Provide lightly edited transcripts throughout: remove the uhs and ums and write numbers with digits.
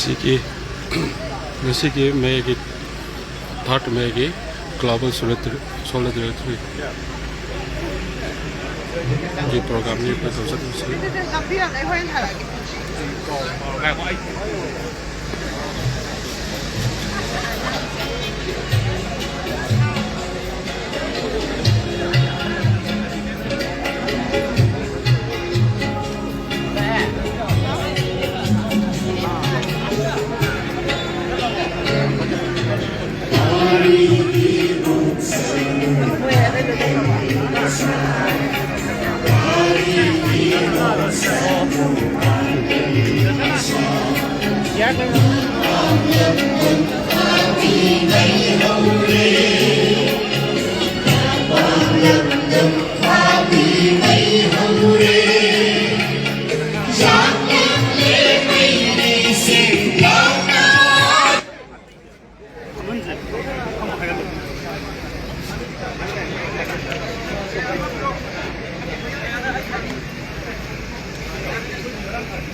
Masiki Mayagi Third Mayagi Global Solidarity The program ni pa sa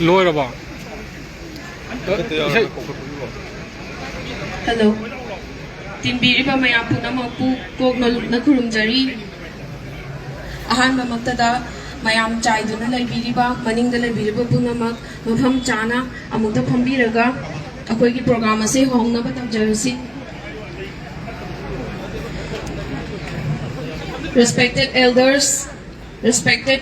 Lower ba? Hello. Timbiri pa mayam po na magpukog na kurumjari. Ahan mamagtada mayam chai do na laibiri ba maning da laibiri ba po na mafam chana amugda phambiraga akoy ki program ase hong na batam jarasi. Respected elders, respected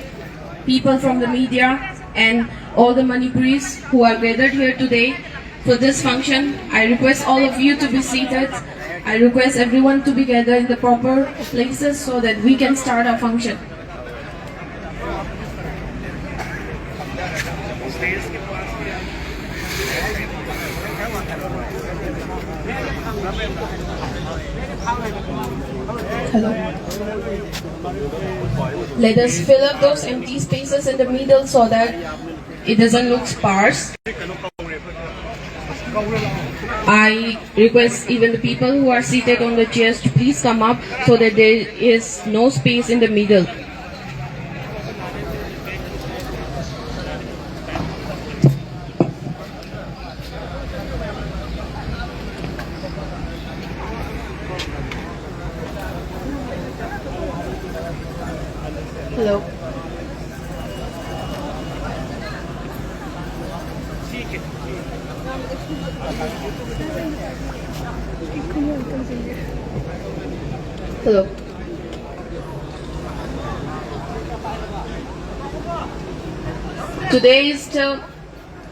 people from the media, and all the Manipuris who are gathered here today for this function, I request all of you to be seated. I request everyone to be gathered in the proper places so that we can start our function. Hello. Let us fill up those empty spaces in the middle so that it doesn't look sparse. I request even the people who are seated on the chairs to please come up so that there is no space in the middle. Hello. Hello. Today is the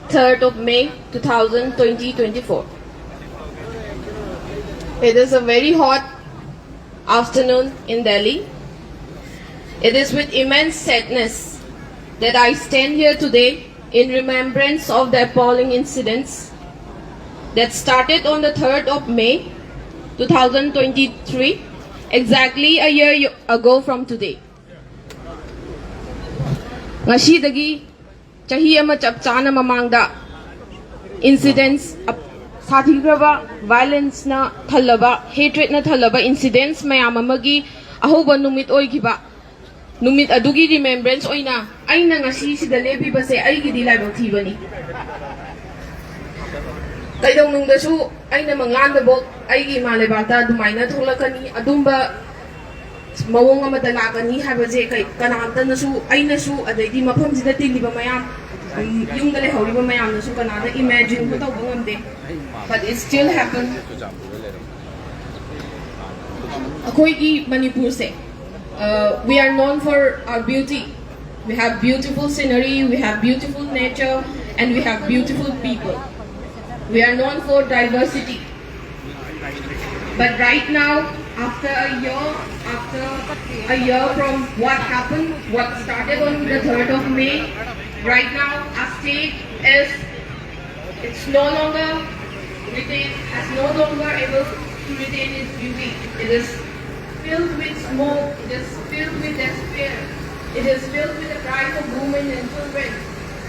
3rd of May 2024. It is a very hot afternoon in Delhi. It is with immense sadness that I stand here today in remembrance of the appalling incidents that started on the 3rd of May 2023, exactly a year ago from today. Ngasidagi chahi ama chap chana mamangda incidents sathigraba violence na thalaba hatred na thalaba incidents mayam amagi ahoba numit oigiba numit adugi remembrance oina aina ngasi sida lebi base aigi dilaibang thibani kaidong nungdasu aina manganda bok aigi malebata dumaina tholakani adumba mawong amada lakani habaje kai kanamta nasu aina su adaidi mafam sida tiliba mayam yung dale hawriba mayam nasu kanada imagine ko taw bangamde but it still happened akoi ki Manipur se we are known for our beauty. We have beautiful scenery, we have beautiful nature, and we have beautiful people. We are known for diversity. But right now, after a year from what happened, what started on the 3rd of May, right now our state is no longer able to retain its beauty. It is filled with smoke, it is filled with despair, it is filled with the cries of women and children,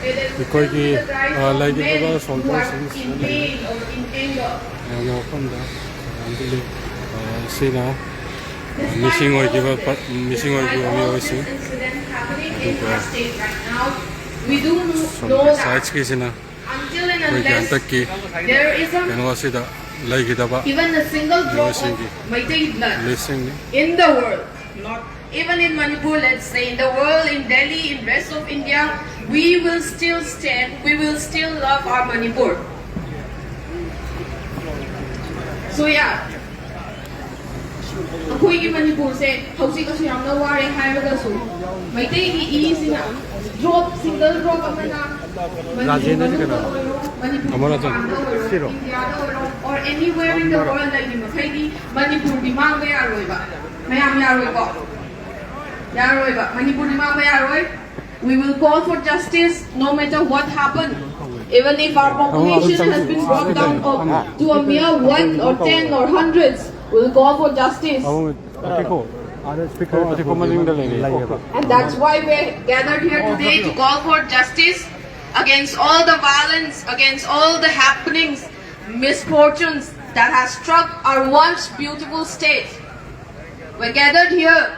it is filled with the cries of men who are in pain or in anger. Missing or give up, missing or give up, incident happening in our state right now. We do know that until and ꯑꯩꯈꯣꯏꯒꯤ unless ꯍꯟꯗꯛꯀꯤ there is ꯀꯩꯅꯣ ꯑꯁꯤꯗ ꯂꯩꯈꯤꯗꯕ even a single drop of ꯃꯤꯑꯣꯏꯁꯤꯡꯒꯤ Meitei blood ꯂꯤꯁꯁꯤꯡꯅꯤ in the world, not even in Manipur, let's say, in the world, in Delhi, in rest of India, we will still stand, we will still love our Manipur. So yeah, ꯑꯩꯈꯣꯏꯒꯤ ꯃꯅꯤꯄꯨꯔꯁꯦ ꯍꯧꯖꯤꯛ ꯑꯁꯨ ꯌꯥꯝꯅ ꯋꯥꯔꯦ ꯍꯥꯏꯔꯒꯁꯨ ꯃꯩꯇꯩꯒꯤ ꯏꯁꯤꯅ drop single drop ꯑꯃꯅ ꯃꯅꯤꯄꯨꯔꯗ ꯑꯣꯏꯔꯣ ꯃꯅꯤꯄꯨꯔꯗ ꯑꯣꯏꯔꯣ ꯏꯟꯗꯤꯌꯥꯗ ꯑꯣꯏꯔꯣ or anywhere in the world ꯂꯩꯔꯤ ꯃꯈꯩꯗꯤ ꯃꯅꯤꯄꯨꯔꯗꯤ ꯃꯥꯡꯕ ꯌꯥꯔꯣꯏꯕ ꯃꯌꯥꯝ yaroiba Manipur mangba yaroi. We will call for justice no matter what happened. Even if our population has been brought down to a mere 1 or 10 or hundreds, we will call for justice. And that's why we're gathered here today to call for justice against all the violence, against all the happenings, misfortunes that has struck our once beautiful state. We're gathered here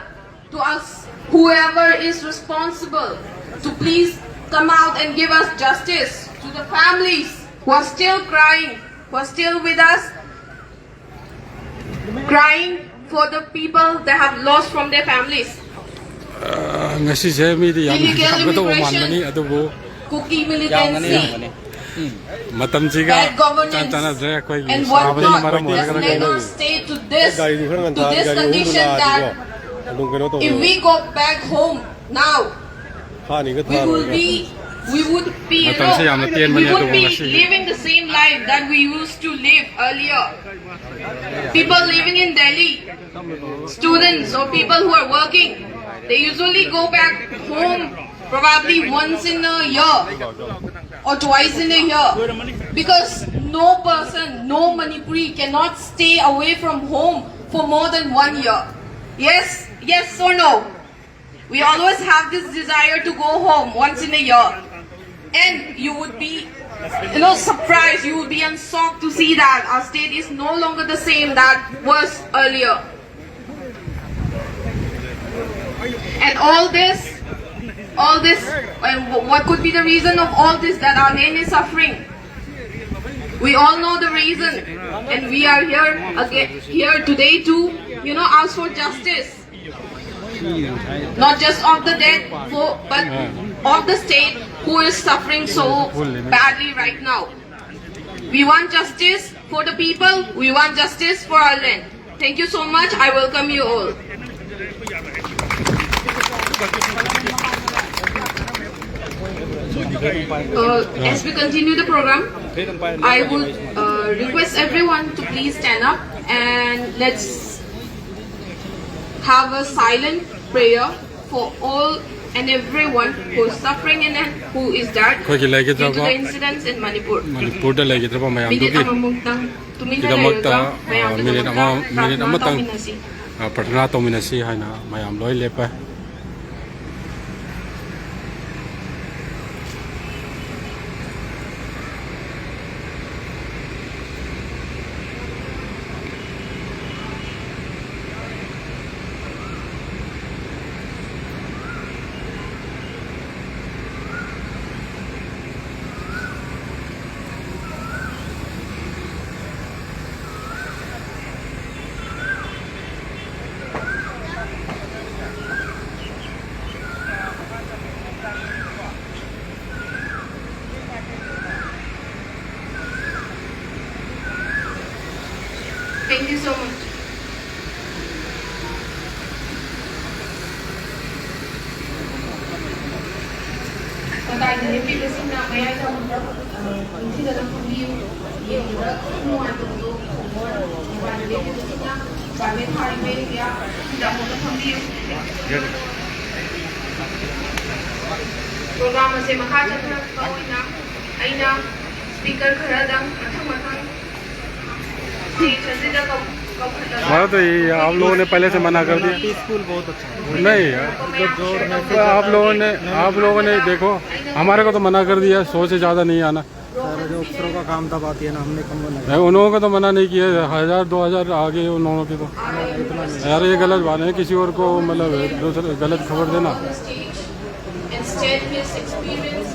to ask whoever is responsible to please come out and give us justice, to the families who are still crying, who are still with us, crying for the people they have lost from their families. ꯉꯁꯤꯁꯦ ꯃꯤꯗꯤ ꯌꯥꯝ Illegal ꯌꯥꯝꯒꯗꯧꯕ immigration, ꯃꯥꯟꯕꯅꯤ ꯑꯗꯨꯕꯨ cookie militancy, ꯃꯇꯝꯁꯤꯒ bad governance, ꯆꯥꯟꯅꯗ꯭ꯔꯦ ꯑꯩꯈꯣꯏꯒꯤ and ꯁꯥꯕꯁꯤꯅ whatnot ꯃꯔꯝ has ꯑꯣꯏꯔꯒ led our state to this condition that if we go back home now, we would be living the same life that we used to live earlier. People living in Delhi, students or people who are working, they usually go back home probably once in a year or twice in a year, because no person, no Manipuri cannot stay away from home for more than 1 year. Yes or no? We always have this desire to go home once in a year. And you would be, surprised, you would be shocked to see that our state is no longer the same that was earlier. And all this, and what could be the reason of all this, that our land is suffering? We all know the reason, and we are here today to, ask for justice. Not just of the dead, but of the state who is suffering so badly right now. We want justice for the people. We want justice for our land. Thank you so much. I welcome you all. As we continue the program, I would request everyone to please stand up and let's have a silent prayer for all and everyone who is suffering and who is dead due to the incidents in Manipur. ꯃꯅꯤꯄꯨꯔꯗ ꯂꯩꯒꯗꯕ ꯃꯌꯥꯝꯗꯨꯒꯤ ꯒꯤꯗꯃꯛꯇ minute ꯑꯃꯇꯪ ꯄ꯭ꯔꯊꯅꯥ ꯇꯧꯃꯤꯟꯅꯁꯤ ꯍꯥꯏꯅ ꯃꯌꯥꯝ ꯂꯣꯏ ꯂꯦꯞꯄꯦ. Thank you so much. Program se makha chatna oina aina speaker kharadang mathang हमारा तो ये आप लोगों ने पहले से मना कर दिया. स्कूल बहुत अच्छा नहीं आप लोगों ने देखो हमारे को तो मना कर दिया. 100 से ज़्यादा नहीं आना. सारा जो अफसरों का काम था बात ये ना हमने कम बना. उन लोगों को तो मना नहीं किया. 1000-2000 आगे उन लोगों की तो यार ये गलत बात है. किसी और को मतलब दूसरे गलत खबर देना. Instead, his experience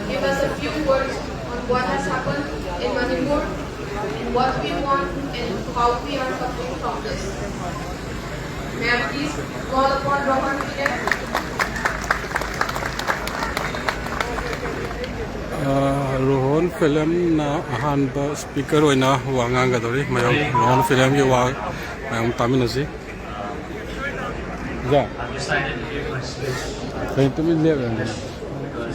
give us a few words on what has happened in Manipur, and what we want, and how we are suffering from this. May I please call upon Rohan Pillai? Rohan film na ahanba speaker oina wangang gadori mayong Rohan film ki wa mayong taminasi ja I've decided to give my speech kayo tumin le because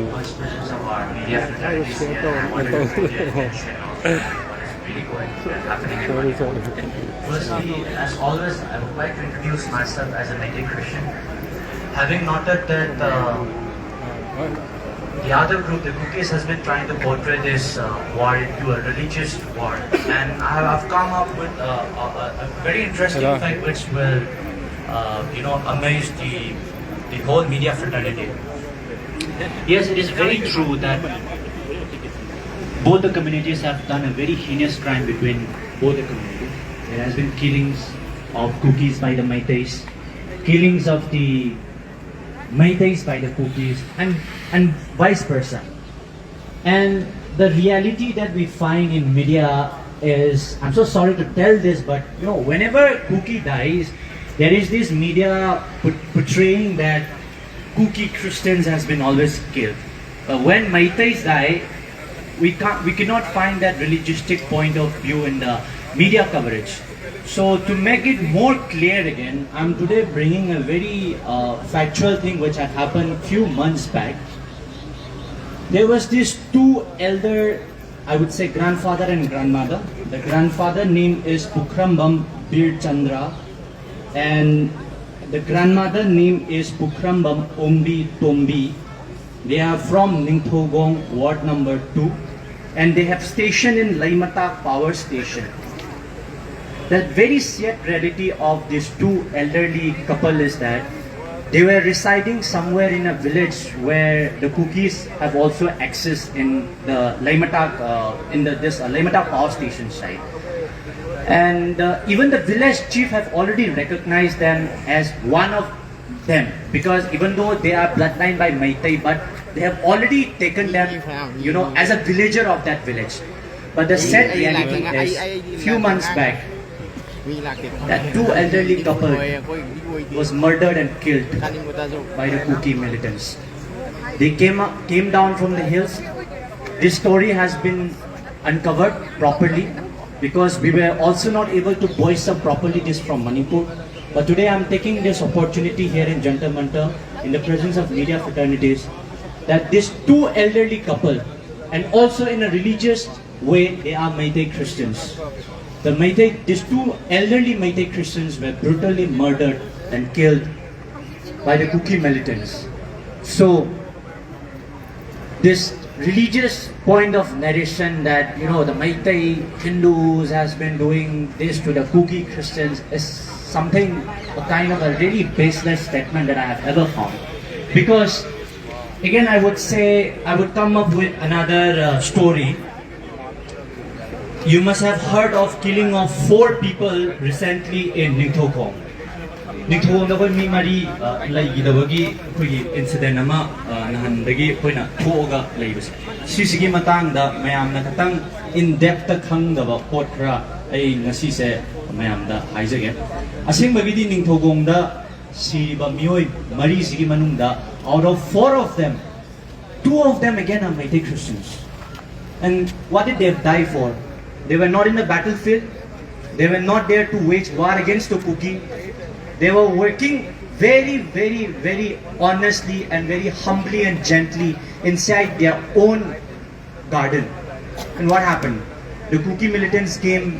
much speeches of our media fraternities here. I wanted to give you attention of what's really going happening in Manipur. Firstly, as always, I would like to introduce myself as a Meitei Christian. Having noted that the other group, the Kukis, has been trying to portray this war into a religious war, and I've come up with a very interesting fact which will, amaze the whole media fraternity. Yes, it is very true that both the communities have done a very heinous crime between both the communities. There has been killings of Kukis by the Meiteis, killings of the Meiteis by the Kukis, and vice versa. And the reality that we find in media is, I'm so sorry to tell this, but whenever Kuki dies, there is this media portraying that Kuki Christians has been always killed. But when Meiteis die, we cannot find that religioustic point of view in the media coverage. So to make it more clear again, I'm today bringing a very factual thing which had happened few months back. There was these two elder, I would say grandfather and grandmother. The grandfather name is Pukrambam Bir Chandra, and the grandmother name is Pukrambam Ombi Tombi. They are from Ningthogong, ward number 2, and they have stationed in Laimatak power station. The very sad reality of these two elderly couple is that they were residing somewhere in a village where the Kukis have also access in the Laimatak, Laimatak power station site. And even the village chief have already recognized them as one of them, because even though they are bloodline by Meitei, but they have already taken them, as a villager of that village. But the sad reality is, few months back, that two elderly couple was murdered and killed by the Kuki militants. They came down from the hills. This story has been uncovered properly, because we were also not able to voice up properly this from Manipur. But today I'm taking this opportunity here in Jantar Mantar, in the presence of media fraternities, that these two elderly couple, and also in a religious way, they are Meitei Christians. These two elderly Meitei Christians were brutally murdered and killed by the Kuki militants. So, this religious point of narration that, the Meitei Hindus has been doing this to the Kuki Christians is something, a kind of a really baseless statement that I have ever found. Because, again, I would come up with another story. You must have heard of killing of 4 people recently in Ningthogong. Ningthogong da mi mari lai gidabagi khoi incident ama nahandagi khoina thoga leibase. Sisigi matang da mayam na katang in depth khangdaba potra ai ngasi se mayam da haijage. Asing bagidi Ningthogong da siba mioi mari sigi manungda, out of 4 of them, 2 of them again are Meitei Christians. And what did they die for? They were not in the battlefield. They were not there to wage war against the Kuki. They were working very, very, very honestly and very humbly and gently inside their own garden. And what happened? The Kuki militants came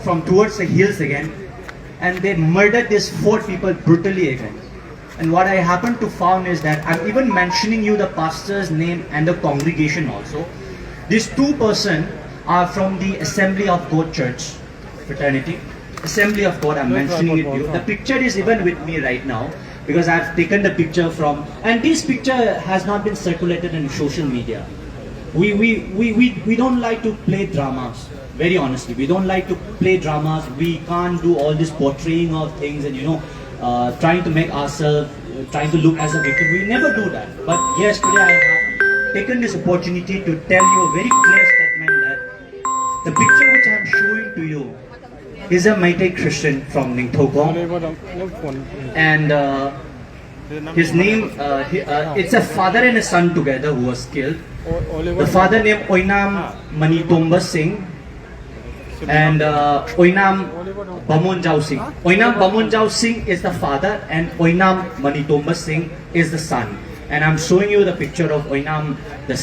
from towards the hills again, and they murdered these 4 people brutally again. And what I happen to found is that I'm even mentioning you the pastor's name and the congregation also. These 2 persons are from the Assembly of God Church fraternity. Assembly of God, I'm mentioning it to you. The picture is even with me right now, because I've taken the picture from, and this picture has not been circulated in social media. We don't like to play dramas, very honestly. We don't like to play dramas. We can't do all this portraying of things and trying to make ourselves trying to look as a victim. We never do that. But yes, today I have taken this opportunity to tell you a very clear statement that the picture which I am showing to you is a Meitei Christian from Ningthokong, and his name, it's a father and a son together who was killed. The father named Oinam Manitomba Singh and Oinam Bamonjao Singh. Oinam Bamonjao Singh is the father and Oinam Manitomba Singh is the son. And I'm showing you the picture of Oinam, the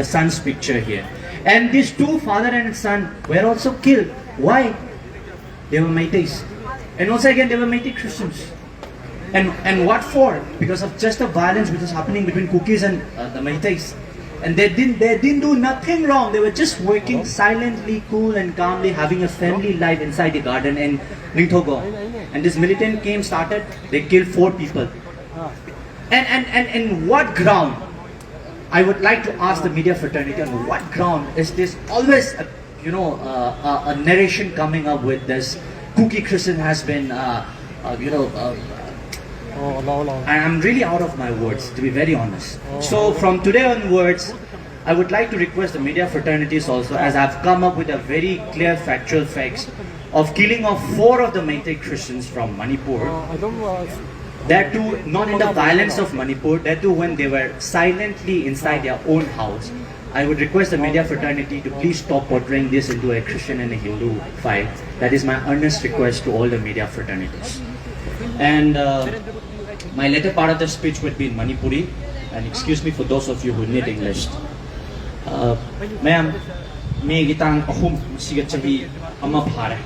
son's picture here. And these two, father and son, were also killed. Why? They were Meiteis. And also again, they were Meitei Christians. And what for? Because of just the violence which was happening between Kukis and the Meiteis. And they didn't do nothing wrong. They were just working silently, cool and calmly, having a family life inside the garden in Ningthokong. And this militant came, started, they killed 4 people. And what ground? I would like to ask the media fraternity, on what ground is this always, a narration coming up with this Kuki Christian has been, I'm really out of my words, to be very honest. So from today onwards, I would like to request the media fraternities also, as I've come up with a very clear factual facts of killing of 4 of the Meitei Christians from Manipur. That too, not in the violence of Manipur, that too when they were silently inside their own house. I would request the media fraternity to please stop portraying this into a Christian and a Hindu fight. That is my earnest request to all the media fraternities. And my later part of the speech would be in Manipuri, and excuse me for those of you who need English. Ma'am, may gitang ahum siga chahi ama phare.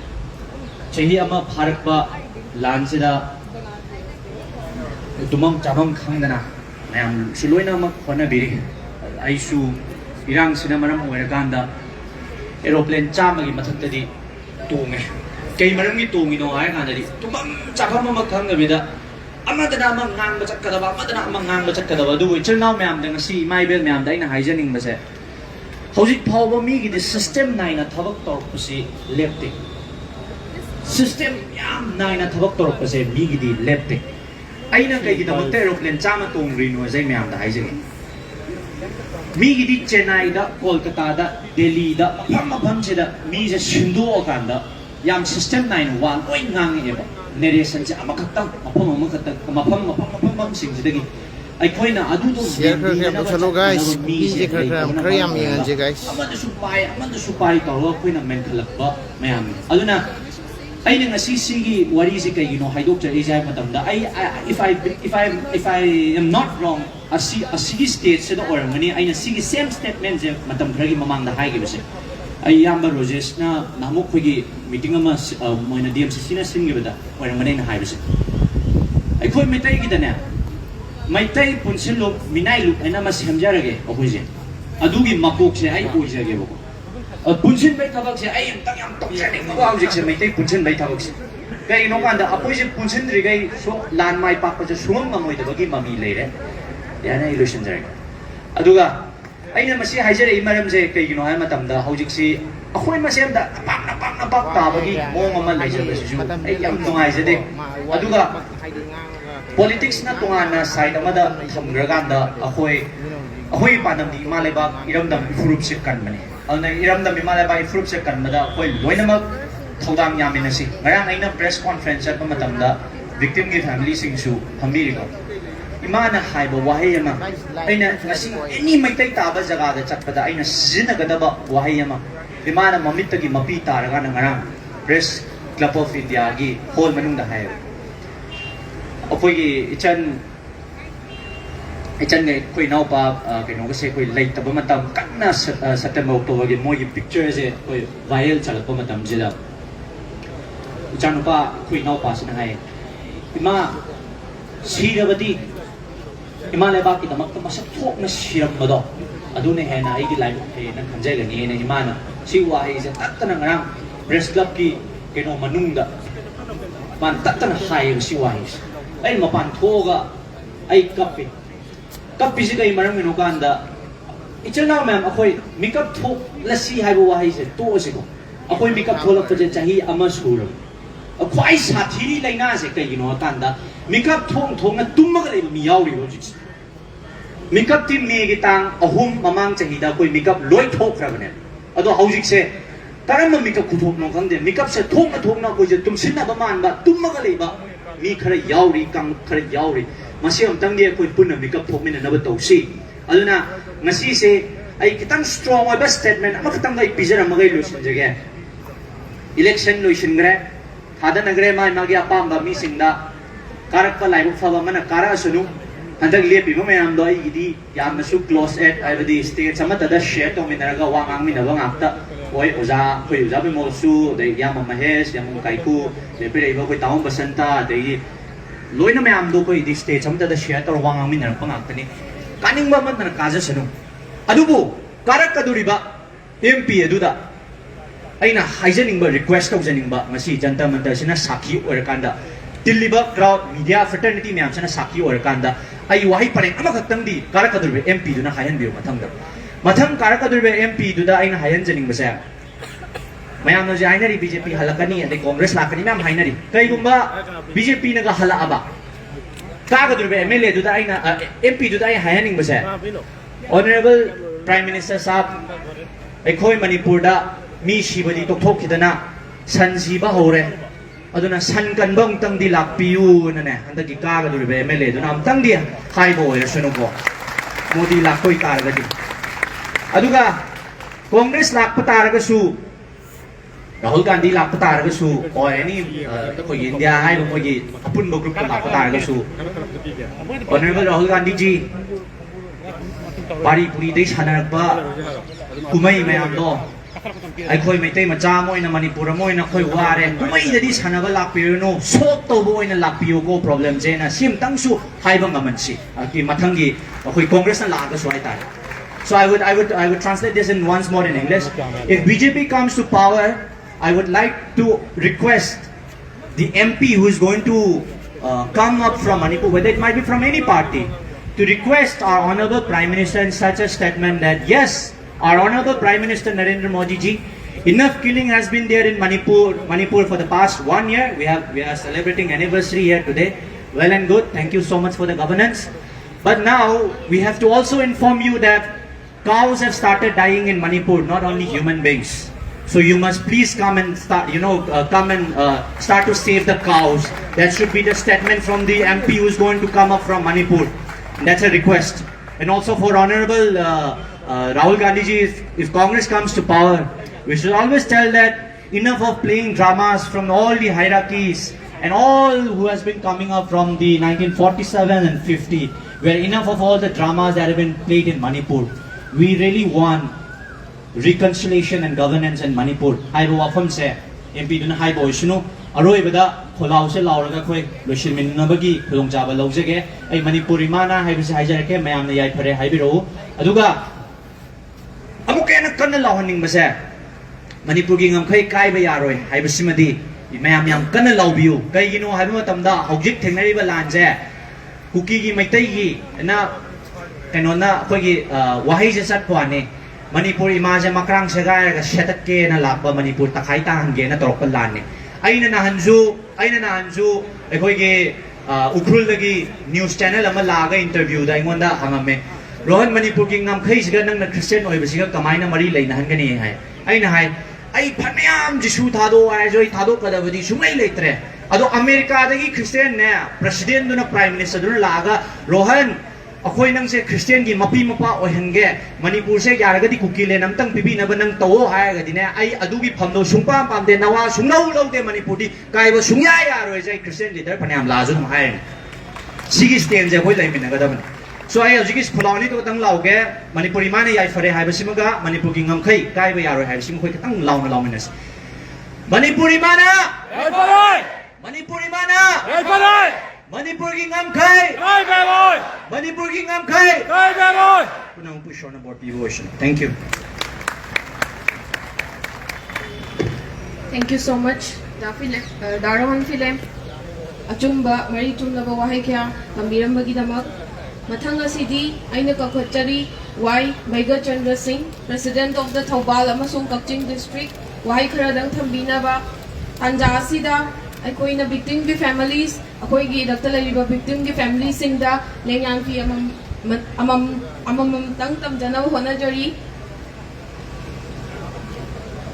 Chahi ama pharak ba lansida dumam chabam khangdana. Ma'am, suloina mak khona biri. Aisu irang sina maram oiraganda aeroplane chamagi mathaktadi tunge. Kay marangi tungi no ay kanadi dumam chabam mak khangabida. Amadana amang ngang bacak kadaba, amadana amang ngang bacak kadaba. Do it now, ma'am. Then see my bill, ma'am. Dahil na hygienic ba siya? How's power me? The system na ina tawag to po si lefty. System yam na ina tawag to po si migi lefty. Ay nang kay kita magte aeroplane chama tong rino ay ma'am da hygienic. Migi di Chennai da, Kolkata da, Delhi da, mapam sila mi sa Shindu okanda. Yam system na ina wan oy ngang iba. Narration siya makatang mapam singsidagi ay koy na aduto share kar chalo guys DJ kar yam yan je guys amanda supay tawag koy na men khalakba mayam aduna ay nang asisigi wari si kay haidok cha isay matamda ay if I am not wrong asigi state sa or ngani ay na sige same statement je matam kragi mamang da hay gibase ay yamba Roses na namuk kogi meeting ama mo na DMC na singibada orang manay na haibase ay koy Meitei kita na Meitei punsin lo minay lo ay na mas hamjarage okoy je adugi mapok siya ay oy jage boko punsin bay tabag siya ay yang jane ko object siya Meitei punsin bay tabag siya kay no kanda apoy siya punsin ri kay so lan mai pak pa siya sumang mamoy tabagi mami lere yan ay illusion jare aduga ay na masih hajar imaram je kay hay matamda hojik si ako'y masyamda napak tabagi mo ngaman lay siya basisu ay yang tungay siya dik aduga politics na tunga na side amada hamgraganda ako'y panam di imalibag iramdam ifurup siya kan mani na iramdam imalibag ifurup siya kan mada ako'y loy na mag thawdang yamin na si ngarang ay na press conference at matamda victim gi family singsu hambiri ko imana haiba wahay ama ay na ngasing any Meitei taba jagada chatpada ay na sinagadaba wahay ama imana mamitagi mapita raga ng ngarang Press Club of India gi hall manung da hayo apoy gi ichan ngay koy naw pa kinong kasi koy late taba matam kanna September October gi mo gi picture je koy viral chalat pa matam jila ichan pa koy naw pa sinangay ima sirabati Imalibag kita magkamasaktok na siyam mo do. Aduna hena ay live na kanjay gani na imana. Si wahay sa tata na ngarang press club ki kino manungda. Man tata na hayo si wahay. Ay mapantoga ay kapi. Kapi si kay marang minukanda. Ichal na ma'am ako'y mikap to lasi hay wahay sa to si ko. Ako'y mikap to lang pa dyan chahi ama surang. Ako'y sa tiri lay na si kay ginotanda. मिकअप थोंग ना तुम्मग ले मी यावरी हो जिस मिकअप T मे की तांग अहुम ममांग चाहिदा कोई मिकअप लोई थोक रबने अदो हौजिक से करम मिकअप खुथोक नो खंदे मिकअप से थोक ना कोई जे तुम सिन्ना बमान बा तुम्मग ले बा मी खरे यावरी कांग खरे यावरी मसी अमतंग दे कोई पुन्ना मिकअप थोक मिना नब तौसी अदुना ngasi se ai kitang strong oi ba statement ama kitang dai pizara magai lusin jage election lusin gre thada nagre mai magi apam ba mi singda karak pa lai fa ba mana kara sunu handak le pi ma am doi idi yam na su close at ai ba di state sama tada share to mi naraga wa ang mi na ba ngakta oi oza khoi oza be mo su dai yam mahesh yam kai ku le pe dai ba koi taung basanta dai loina me am do koi di state sama tada share to wa ang mi na pa ngakta ni kaning ba man na kaja sanu adubu karak kaduriba MP aduda aina haijening ba request taujening ba ngasi janta mantar sina sakhi orakanda tilliba crowd media fraternity myam sina sakhi orakanda ai wahi pareng ama khaktang di karak kaduriba MP duna hayan biu mathang karak kaduriba MP duda aina hayan jening ba sa mayam no jaina ri BJP halakani ade congress lakani myam hainari kai gumba BJP naga hala aba kaduriba MLA duda aina MP duda ai hayaning ba sa Honorable Prime Minister Saab, Ekoi Manipur da mi shibadi tokthok khidana san siba hore aduna san kanbang tang di lakpiu na ne handa ki ka ga du be MLA duna am tang dia khai bo ya sunu ko Modi lakoi ka ga di aduga Congress lak patar ga su Rahul Gandhi lak patar ga su oi ani ko India hai bo gi apun bo group lak patar ga su Honorable Rahul Gandhi ji Pari puri dei sanarpa kumai mayam do ai khoi maitai macha moi na Manipur moi na khoi ware kumai dadi sanaba lakpiro no sok to boy na lakpio ko problem je na sim tang su haiba ngamansi ki mathangi khoi Congress na laga so ai tar so I would translate this in once more in English. If BJP comes to power, I would like to request the MP who is going to come up from Manipur, whether it might be from any party, to request our Honorable Prime Minister in such a statement that yes, our Honorable Prime Minister Narendra Modi ji, enough killing has been there in Manipur for the past 1 year. We are celebrating anniversary here today. Well and good. Thank you so much for the governance. But now we have to also inform you that cows have started dying in Manipur, not only human beings. So you must please come and start, start to save the cows. That should be the statement from the MP who is going to come up from Manipur. That's a request. And also for Honorable Rahul Gandhi ji, if Congress comes to power, we should always tell that enough of playing dramas from all the hierarchies and all who has been coming up from the 1947 and 50, where enough of all the dramas that have been played in Manipur. We really want reconciliation and governance in Manipur. Hai bo wafam se MP dun hai bo isnu aroi bada kholau se lauraga khoi loisin min na bagi khulong jaba laujage ai Manipuri mana hai bi hai jarake mayam na yai phare hai bi ro aduga amuke na kan lawhaning ba se Manipur gi ngam khai kai ba yaroi hai bi simadi mayam yam kan lawbiu kai gino hai bi matam da hogjik thengnari ba lan je kuki gi maitai gi na kanona khoi gi wahai je sat khwane Manipur imaje makrang segai ga setat ke na lakba Manipur takai ta hange na torok lan ne aina na hanju ekhoi ge ukrul lagi news channel ama laga interview da ingonda hangame Rohan Manipur ki ngam khai siga nang na Christian oi basiga kamai na mari leina hangani hai aina hai ai phanayam jisu thado ai joi thado kadabadi sumai leitre ado America dagi Christian ne president duna prime minister duna laga Rohan akhoi nang se Christian gi mapi mapa ohange Manipur se yaragadi kukile namtang pibi na banang tawo hai ga dine ai adugi phamdo sungpa pamde nawa sunglau laude Manipur di kai ba sungya ya roi jai Christian leader phanam lazu ma hai sigi stand je hoi lai min ga da ban so ai ajigi khulawni to tang lauge Manipuri mane yai fare hai ba simaga Manipur gi ngam khai kai ba ya roi hai sim khoi tang launa lauminas Manipuri mana yai farai Manipuri mana yai farai Manipur ki ngam khai kai ba loi Manipur ki ngam khai kai ba loi punang push on about devotion. Thank you. Thank you so much Darohan Philem achumba mari tumnaba wahai kya gambiram bagi damak mathang asidi aina ka khotari Y Maiga Chandra Singh President of the Thoubal amasung Kakching District wahai khara dang thambina ba tanja asida ꯑꯩꯈꯣꯏꯅ ꯚꯤꯛꯇꯤꯝꯒꯤ families ꯑꯩꯈꯣꯏꯒꯤ ꯏꯔꯛꯇ ꯂꯩꯔꯤꯕ ꯚꯤꯛꯇꯤꯝꯒꯤ ꯐꯦꯃꯤꯂꯤꯁꯤꯡꯗ ꯂꯦꯡꯌꯥꯟ ꯐꯤ ꯑꯃꯃꯝꯇꯪ ꯇꯝꯖꯅꯕ ꯍꯣꯠꯅꯖꯔꯤ.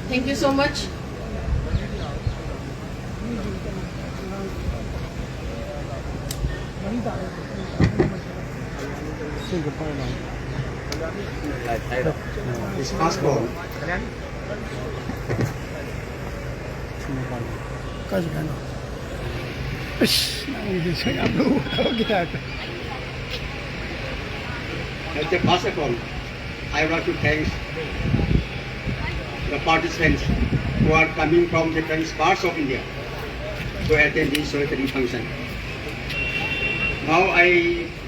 Thank you so much. His passport. As a passport, I want to thank the participants who are coming from different parts of India to attend this solitary function. Now I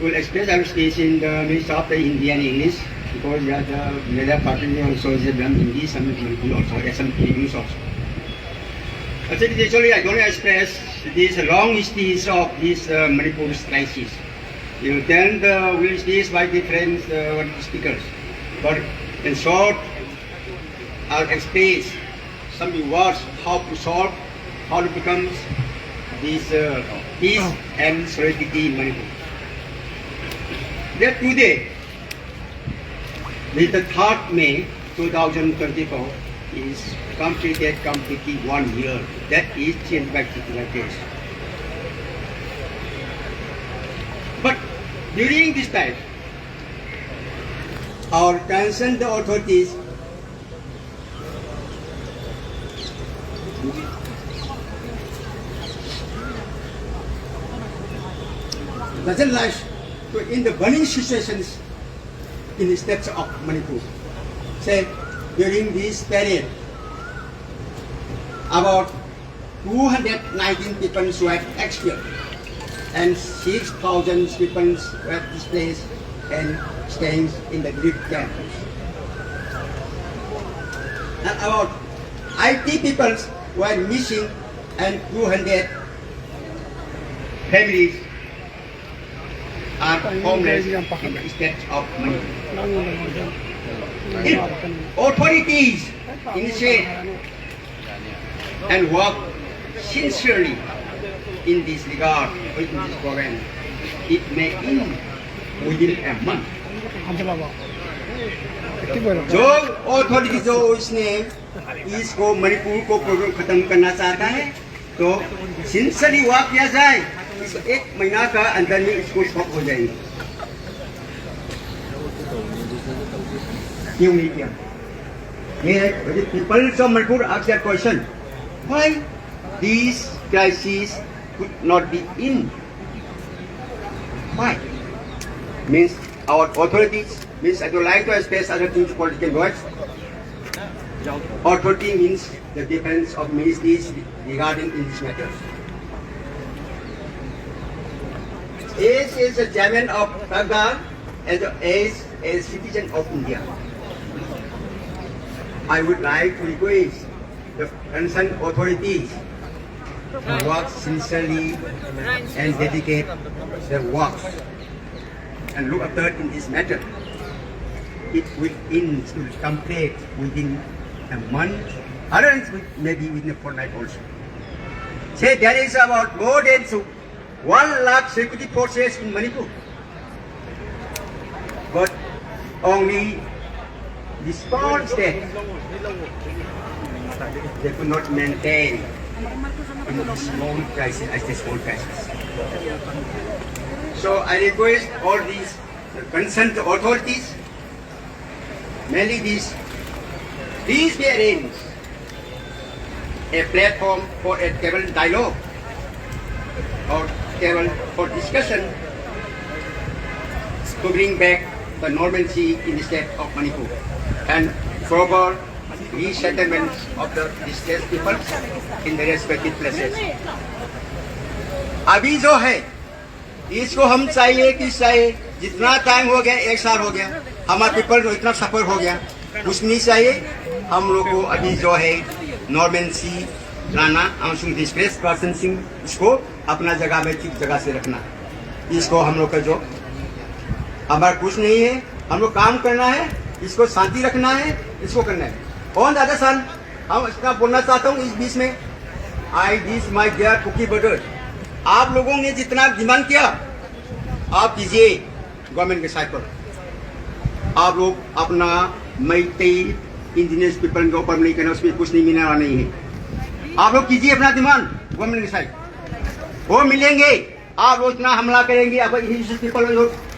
will express our speech in the mix of the Hindi and English because we are the major party also is done Hindi, some Telugu also, some Telugu also. Actually, I don't express this long histories of this Manipur crisis. You then will speak by different speakers, but in short, I'll express some words how to solve, how to become this peace and solidarity in Manipur. That today, with the 3rd May 2024, is completed completely 1 year. That is changed by days. But during this time, our concerned authorities doesn't like to in the burning situations in the steppes of Manipur. Say during this period, about 219 people were expired and 6,000 people were displaced and staying in the Greek camps. And about 80 people were missing and 200 families are homeless in the state of Manipur. If authorities initiate and work sincerely in this regard, in this program, it may end within a month. जो authority जो इसने इसको मणिपुर को programme खत्म करना चाहता है तो सिंसियरली वर्क किया जाए, इस 1 महीना का अंदर में इसको स्टॉप हो जाएंगे. क्यों नहीं किया? ये peoples of Manipur ask that question, why this crisis could not be in? Why? Means our authorities, means I don't like to express other things political words. Authority means the defense of ministries regarding in this matter. As is the chairman of Kaggan and as a citizen of India, I would like to request the concerned authorities to work sincerely and dedicate their work and look after in this matter. It will end to complete within a month, or maybe within a fortnight also. Say there is about more than 1 lakh security forces in Manipur, but only the small state they could not maintain in this small crisis as this small crisis. So I request all these concerned authorities, mainly these, please be arranged a platform for a table dialogue or table for discussion to bring back the normalcy in the state of Manipur and proper resettlements of the displaced people in the respective places. अभी जो है इसको हम चाहिए कि चाहिए जितना time हो गया, 1 साल हो गया, हमारे पीपल को इतना सफर हो गया, कुछ नहीं चाहिए. हम लोग को अभी जो है नॉर्मेंसी लाना, हम डिस्प्लेस पर्सन इसको अपना जगह में ठीक जगह से रखना. इसको हम लोग का जो हमारा कुछ नहीं है, हम लोग काम करना है, इसको शांति रखना है, इसको करना है. ऑन द अदर सन, हम इसका बोलना चाहता हूँ इस बीच में I this my dear cookie brother, आप लोगों ने जितना डिमांड किया आप कीजिए गवर्नमेंट के साइड पर। आप लोग अपना मैतेई इंडिजिनस पीपल के ऊपर नहीं करना, उसमें कुछ नहीं मिलने वाला नहीं है। आप लोग कीजिए अपना डिमांड गवर्नमेंट के साइड, वो मिलेंगे। आप लोग इतना हमला करेंगे आप इंडिजिनस पीपल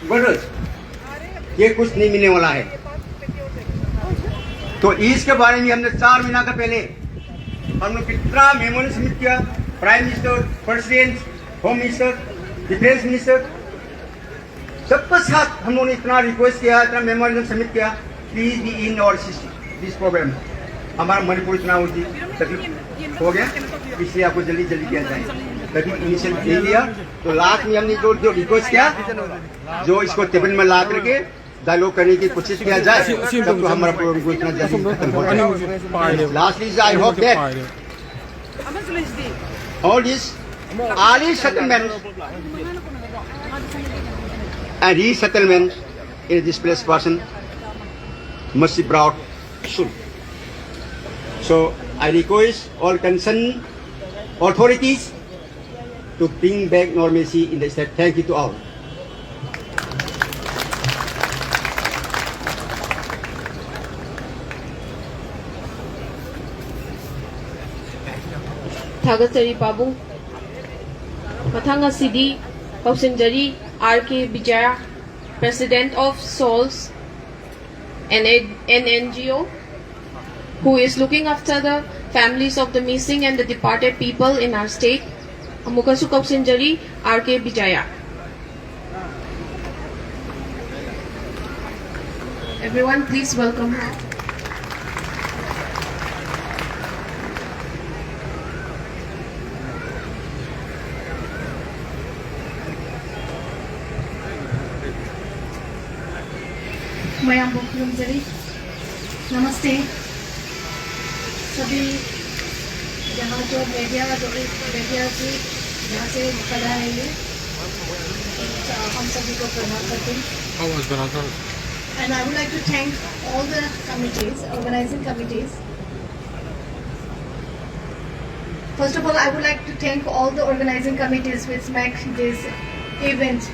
ब्रदर्स, ये कुछ नहीं मिलने वाला है। तो इसके बारे में हमने 4 महीना का पहले हम लोग कितना मेमोरेंडम सबमिट किया, prime minister, president, home minister, defence minister, सबके साथ हम लोगों ने इतना रिक्वेस्ट किया, इतना मेमोरेंडम सबमिट किया, प्लीज बी इन और दिस प्रॉब्लम। हमारा मणिपुर चुनाव तकलीफ हो गया, इसलिए आपको जल्दी जल्दी किया जाए। कभी इनिशियल नहीं लिया, तो लास्ट में हमने जो रिक्वेस्ट किया, जो इसको टेबल में ला करके डायलॉग करने की कोशिश किया जाए, तब तो हमारा प्रॉब्लम को इतना जल्दी खत्म हो जाए। Lastly I hope that all these early settlements and resettlement in a displaced person must be brought soon. So I request all concerned authorities to bring back normalcy in the state. Thank you to all. Thagasari Babu, Mathanga Sidi, Pausinjari, R.K. Bijaya, President of Souls, an NGO, who is looking after the families of the missing and the departed people in our state, Amukasu Pausinjari, R.K. Bijaya. Everyone, please welcome her. मैं मुख्यमंत्री नमस्ते सभी यहाँ जो media से यहाँ से पढ़ा है ये हम सभी को प्रणाम करते हैं। And I would like to thank all the committees, organizing committees. First of all, I would like to thank all the organizing committees which make this event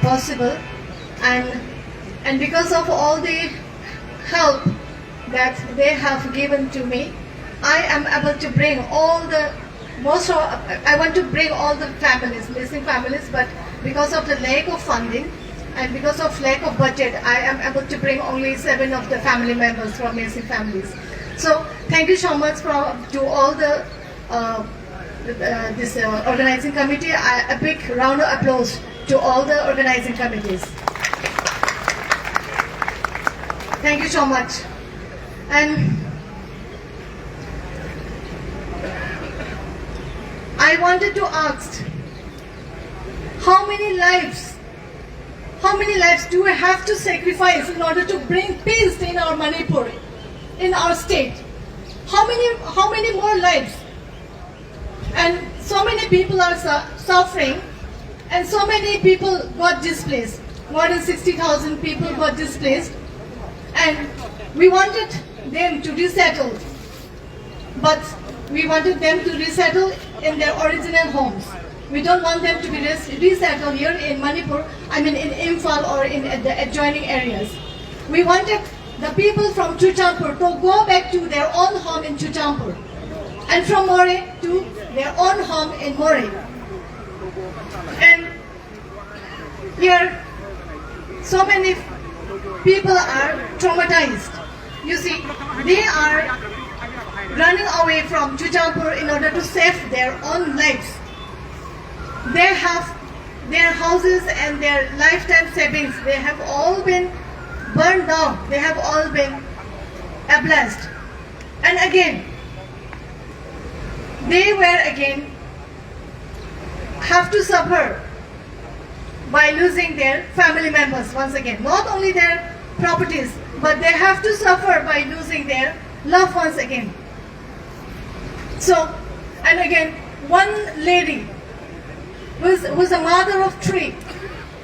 possible, and because of all the help that they have given to me, I am able to bring I want to bring all the families, missing families, but because of the lack of funding and because of lack of budget, I am able to bring only 7 of the family members from missing families. So thank you so much to all the this organizing committee. A big round of applause to all the organizing committees. Thank you so much. And I wanted to ask, how many lives do we have to sacrifice in order to bring peace in our Manipur, in our state? How many more lives? And so many people are suffering, and so many people got displaced. More than 60,000 people got displaced. And we wanted them to resettle, but we wanted them to resettle in their original homes. We don't want them to be resettled here in Manipur, in Imphal or in the adjoining areas. We wanted the people from Chuchampur to go back to their own home in Chuchampur, and from Moreh to their own home in Moreh. And here, so many people are traumatized. You see, they are running away from Chuchampur in order to save their own lives. They have their houses and their lifetime savings, they have all been burned down. They have all been ablated. And again, they will again have to suffer by losing their family members once again. Not only their properties, but they have to suffer by losing their loved ones again. So, and again, one lady was a mother of 3.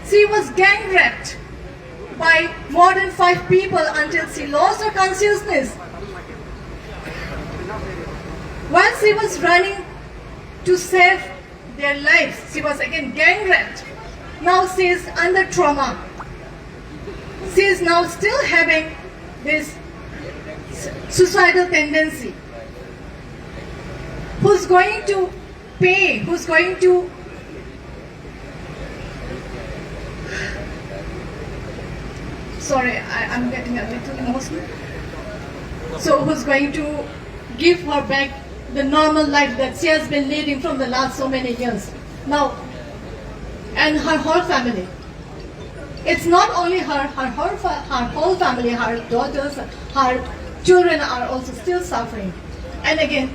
She was gang raped by more than 5 people until she lost her consciousness. While she was running to save their lives. She was again gang raped. Now she is under trauma. She is now still having this suicidal tendency. Who's going to pay? Who's going to I'm getting a little emotional. So who's going to give her back the normal life that she has been leading from the last so many years now, and her whole family. It's not only her whole family, her daughters, her children are also still suffering. And again,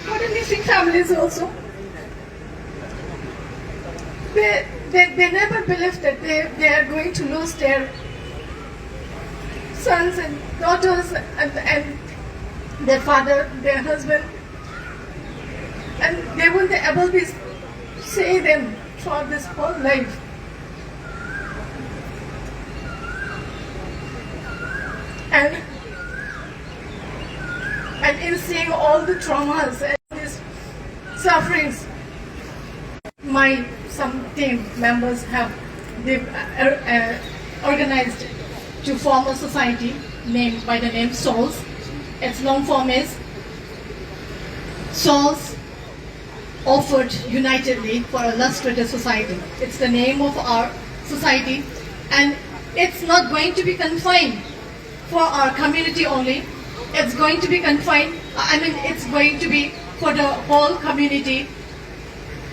for the missing families also, they never believed that they are going to lose their sons and daughters and their father, their husband, and they won't be able to see them throughout this whole life. And in seeing all the traumas and these sufferings, some team members have organized to form a society named by the name SOULS. Its long form is Souls Offered Unitedly for a Lustrated Society. It's the name of our society, and it's not going to be confined for our community only. It's going to be it's going to be for the whole community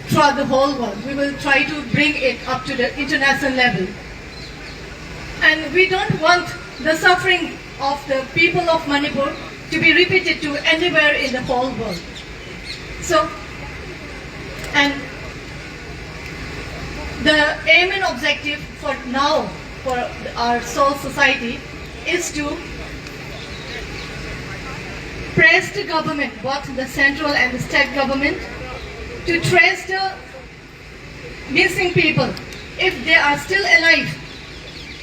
throughout the whole world. We will try to bring it up to the international level. And we don't want the suffering of the people of Manipur to be repeated to anywhere in the whole world. So, and the aim and objective for now, for our Soul Society, is to press the government, both the central and the state government, to trace the missing people. If they are still alive,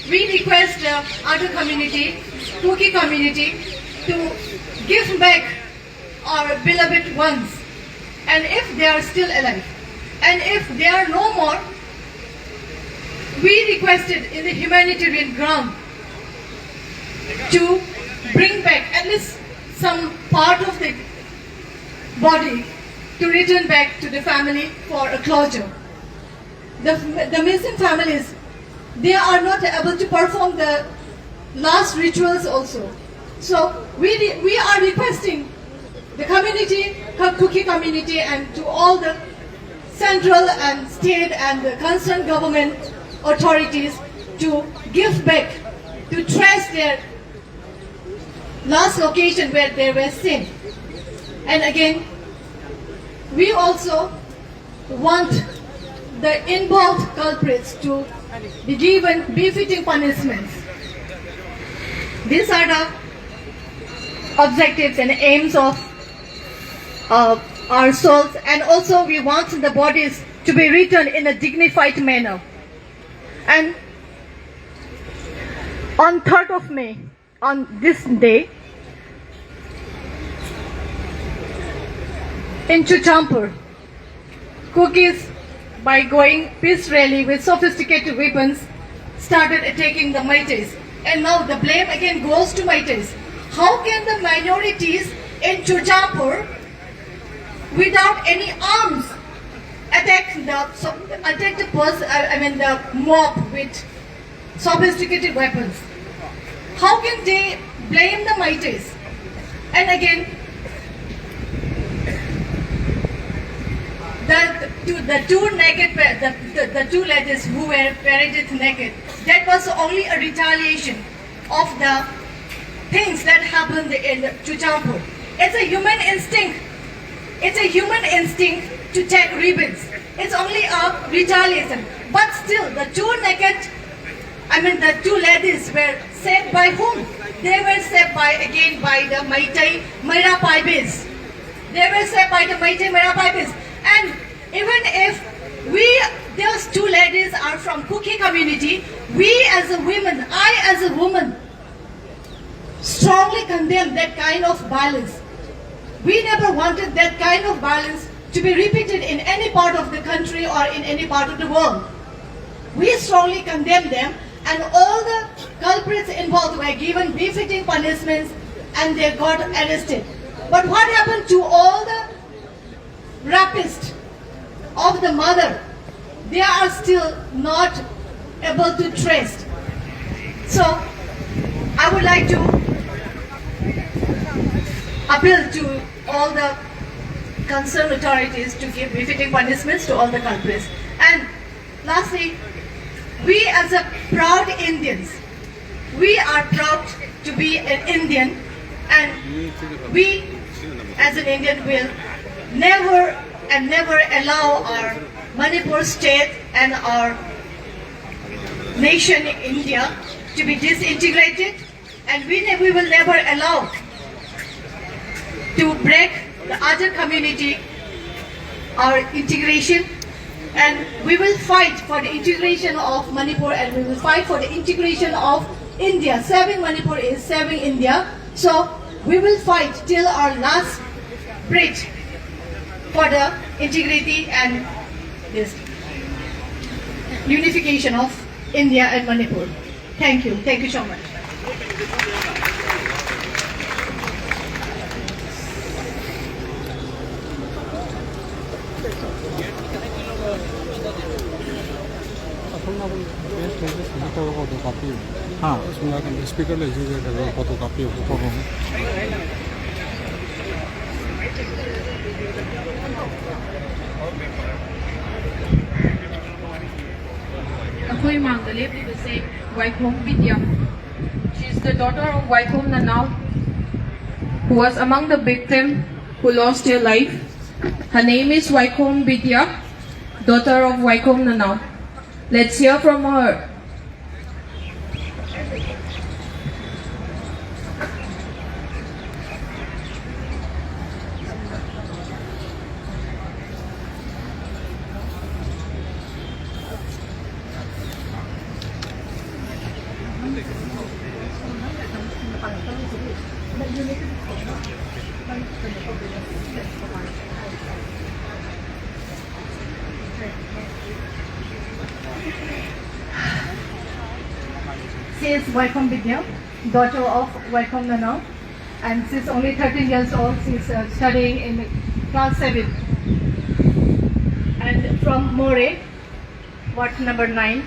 we request the other community, Kuki community, to give back our beloved ones. And if they are still alive, and if they are no more, we requested in the humanitarian ground to bring back at least some part of the body to return back to the family for a closure. The missing families, they are not able to perform the last rituals also. So we are requesting the community, Kuki community, and to all the central and state and the concerned government authorities to give back, to trace their last location where they were seen. And again, we also want the involved culprits to be given befitting punishments. These are the objectives and aims of our souls, and also we want the bodies to be returned in a dignified manner. And on 3rd of May, on this day, in Chuchampur, Kukis, by going peace rally with sophisticated weapons, started attacking the Meiteis. And now the blame again goes to Meiteis. How can the minorities in Chuchampur, without any arms, attack the mob with sophisticated weapons? How can they blame the Meiteis? And again, the two ladies who were paraded naked, that was only a retaliation of the things that happened in Chuchampur. It's a human instinct. It's a human instinct to take revenge. It's only a retaliation. But still, the two ladies were saved by whom? they were saved by the Maitai Mara Base. They were saved by the Maitai Mara Base. And even if those two ladies are from Kuki community, we as a women, I as a woman, strongly condemn that kind of violence. We never wanted that kind of violence to be repeated in any part of the country or in any part of the world. We strongly condemn them, and all the culprits involved were given befitting punishments and they got arrested. But what happened to all the rapists of the mother? They are still not able to trace. So I would like to appeal to all the concerned authorities to give befitting punishments to all the culprits. And lastly, we as a proud Indians, we are proud to be an Indian, and we as an Indian will never and never allow our Manipur state and our nation India to be disintegrated, and we will never allow to break the other community our integration, and we will fight for the integration of Manipur, and we will fight for the integration of India. Saving Manipur is saving India. So we will fight till our last breath for the integrity and this unification of India and Manipur. Thank you. Thank you so much. हाँ सुना कर speaker ले लीजिए photo copy photo Akoi Mangale, we say Waikhom Vidya. She is the daughter of Waikhom Nanau, who was among the victims who lost their life. Her name is Waikhom Vidya, daughter of Waikhom Nanau. Let's hear from her. She is Waikhom Vidya, daughter of Waikhom Nanau, and she is only 13 years old. She is studying in class 7. And from More, ward number 9.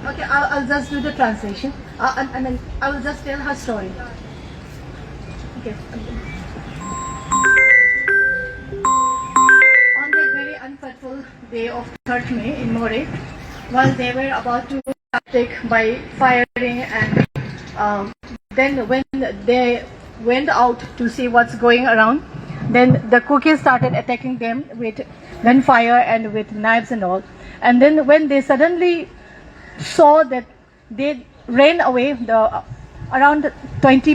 Okay, I'll just do the translation, and then I will just tell her story. Okay. On that very unfateful day of 3rd May in More, while they were about to take by firing, and then when they went out to see what's going around, then the cookies started attacking them with gunfire and with knives and all. And then when they suddenly saw that, they ran away. Around 20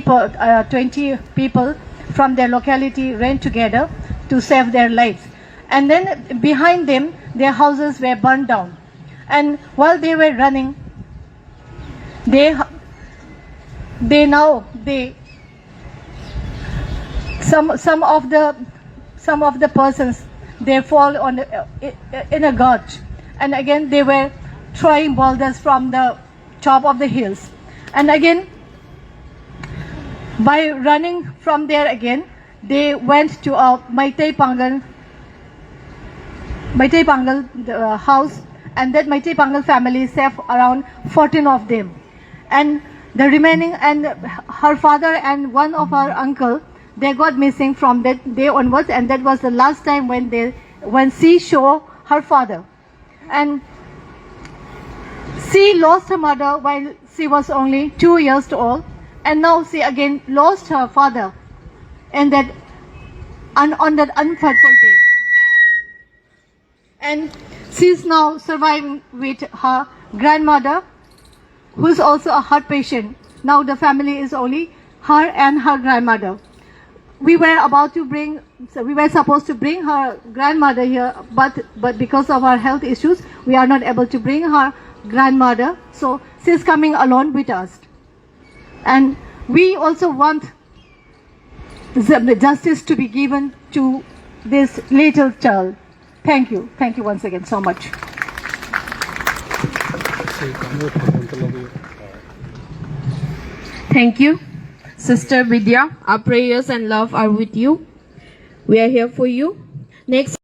people from their locality ran together to save their lives. And then behind them, their houses were burned down. And while they were running, some of the persons, they fall on in a gorge, and again they were throwing boulders from the top of the hills, and again By running from there again, they went to a Maitai Pangal house, and that Maitai Pangal family saved around 14 of them. And the remaining, and her father and one of her uncle, they got missing from that day onwards, and that was the last time when she saw her father. And she lost her mother while she was only 2 years old, and now she again lost her father on that unfaithful day. And she's now surviving with her grandmother, who is also a heart patient. Now the family is only her and her grandmother. We were supposed to bring her grandmother here, but because of our health issues, we are not able to bring her grandmother. So she's coming alone with us. And we also want the justice to be given to this little child. Thank you. Thank you once again so much. Thank you, Sister Vidya. Our prayers and love are with you. We are here for you. Next.